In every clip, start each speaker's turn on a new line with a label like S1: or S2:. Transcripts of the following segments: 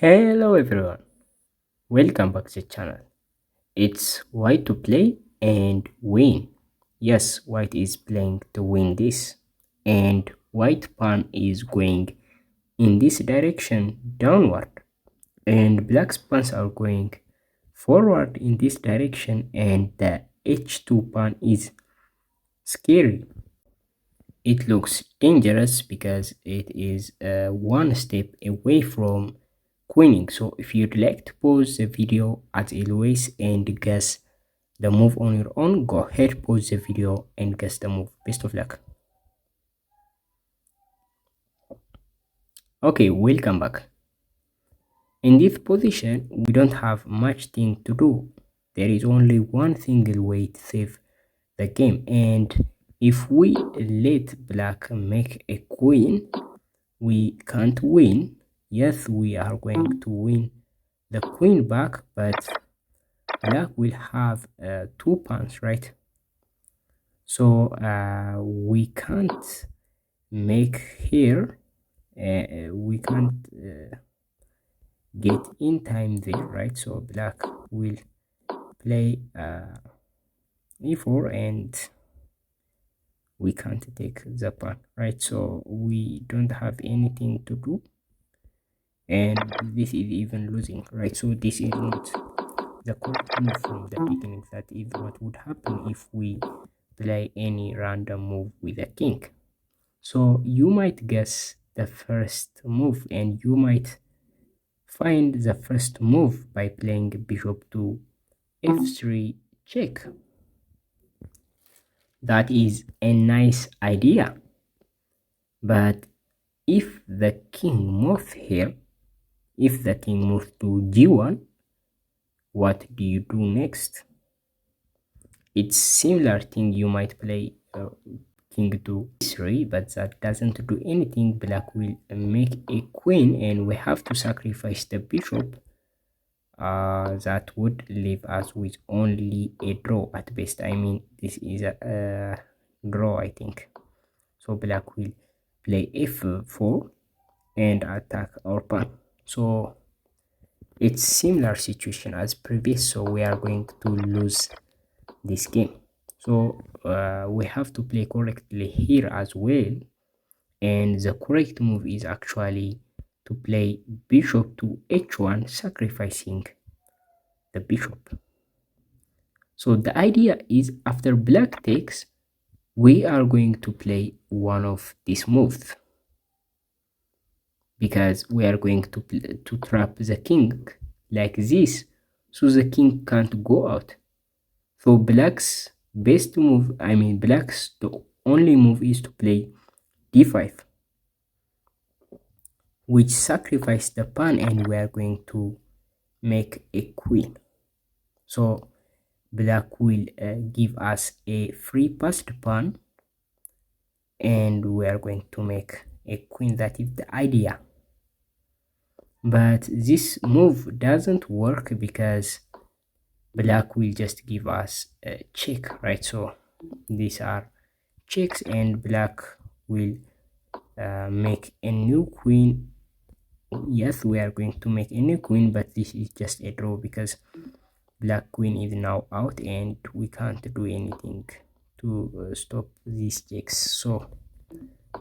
S1: Hello everyone, welcome back to the channel. It's white to play and win. Yes, white is playing to win this, and white pawn is going in this direction downward, and black's pawns are going forward in this direction, and the h2 pawn is scary. It looks dangerous because it is one step away from queening. So if you'd like to pause the video as always and guess the move on your own, go ahead, pause the video and guess the move. Best of luck. Okay, welcome back. In this position, we don't have much thing to do. There is only one single way to save the game, and if we let black make a queen, we can't win. Yes, we are going to win the queen back, but black will have two pawns, right? So we can't make here, we can't get in time there, right? So black will play e4 and we can't take the pawn, right? So we don't have anything to do, and this is even losing, right? So this is not the correct move from the beginning. That is what would happen if we play any random move with a king. So you might guess the first move, and you might find the first move by playing bishop to f3 check. That is a nice idea, but if the king moves here, if the king moves to g1, what do you do next? It's similar thing. You might play king to e3, but that doesn't do anything. Black will make a queen and we have to sacrifice the bishop. That would leave us with only a draw at best. I mean, this is a draw, I think. So black will play f4 and attack our pawn. So it's similar situation as previous, so we are going to lose this game. So we have to play correctly here as well, and the correct move is actually to play bishop to h1, sacrificing the bishop. So the idea is after black takes, we are going to play one of these moves because we are going to trap the king like this, so the king can't go out. So black's best move, I mean black's the only move is to play d5, which sacrifice the pawn, and we are going to make a queen. So black will give us a free passed pawn, and we are going to make a queen. That is the idea, but this move doesn't work because black will just give us a check, right? So these are checks, and black will make a new queen. Yes, we are going to make a new queen, but this is just a draw because black queen is now out and we can't do anything to stop these checks. So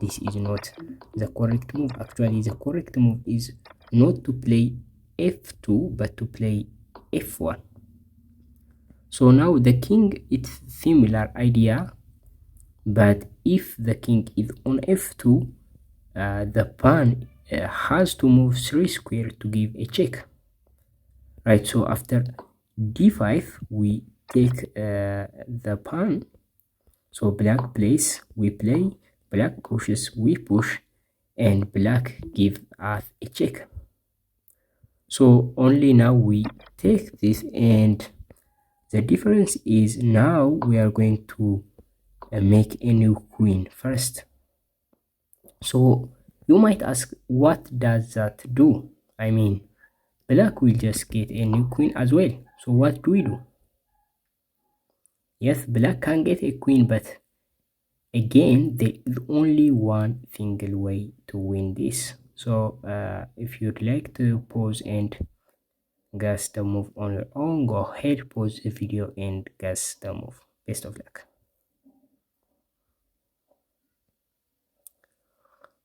S1: this is not the correct move. Actually, the correct move is not to play f2 but to play f1. So now the king, it's similar idea, but if the king is on f2, the pawn has to move 3 square to give a check, right? So after d5 we take the pawn. So black plays, we play, black pushes, we push, and black give us a check. So only now we take this, and the difference is now we are going to make a new queen first. So you might ask, what does that do? I mean, black will just get a new queen as well. So what do we do? Yes, black can get a queen, but again, there is only one single way to win this. So if you'd like to pause and guess the move on your own, go ahead, pause the video and guess the move. Best of luck.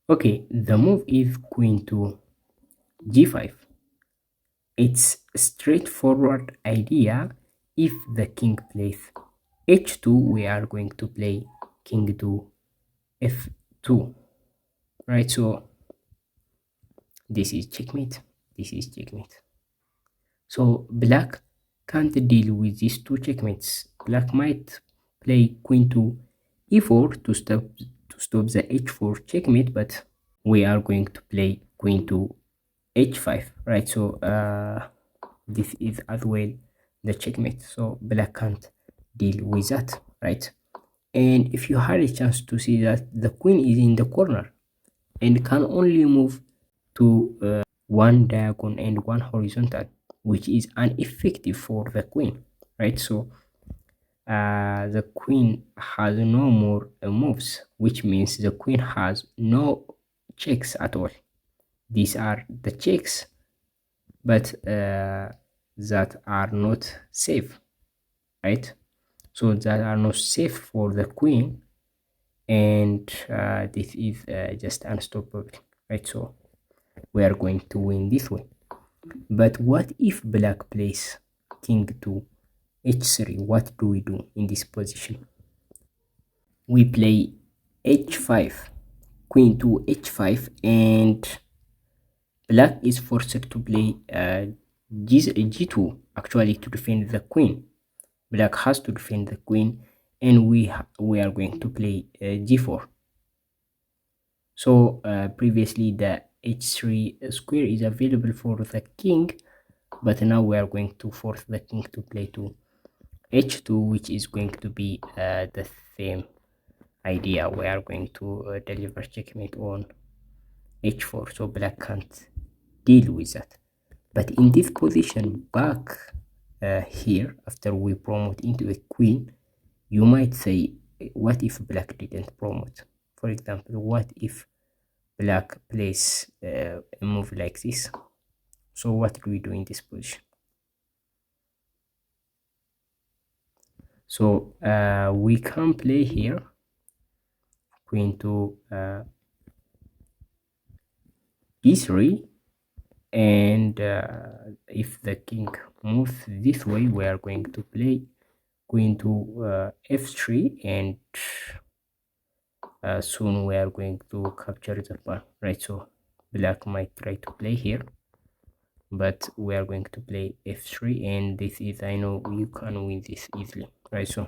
S1: Okay, the move is queen to g5. It's a straightforward idea. If the king plays h2, we are going to play king to f2, right? So this is checkmate, this is checkmate. So black can't deal with these two checkmates. Black might play queen to e4 to stop the h4 checkmate, but we are going to play queen to h5, right? So this is as well the checkmate, so black can't deal with that, right? And if you had a chance to see that the queen is in the corner and can only move to one diagonal and one horizontal, which is ineffective for the queen, right? So the queen has no more moves, which means the queen has no checks at all. These are the checks, but that are not safe, right? So that are not safe for the queen, and this is just unstoppable, right? So we are going to win this way. But what if black plays king to h3? What do we do in this position? We play h5, queen to h5, and black is forced to play g2 actually to defend the queen. Black has to defend the queen, and we are going to play g4. So previously the h3 square is available for the king, but now we are going to force the king to play to h2, which is going to be the same idea. We are going to deliver checkmate on h4, so black can't deal with that. But in this position back here, after we promote into a queen, you might say, what if black didn't promote? For example, what if black plays a move like this? So what do we do in this position? So we can play here queen to e3, and if the king moves this way, we are going to play queen to f3, and soon we are going to capture the pawn, right? So black might try to play here, but we are going to play f3, and this is, I know you can win this easily, right? So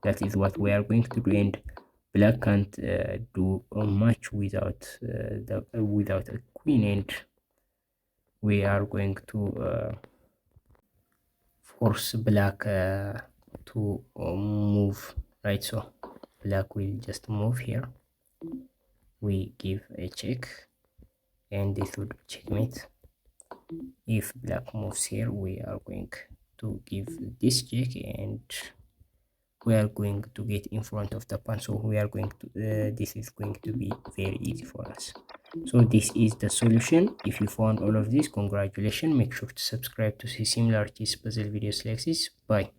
S1: that is what we are going to do, and black can't do much without without a queen, and we are going to force black to move, right? So black will just move here, we give a check, and this would be checkmate. If black moves here, we are going to give this check, and we are going to get in front of the pawn, so we are going to this is going to be very easy for us. So this is the solution. If you found all of this, congratulations. Make sure to subscribe to see similar chess puzzle videos like this. Bye.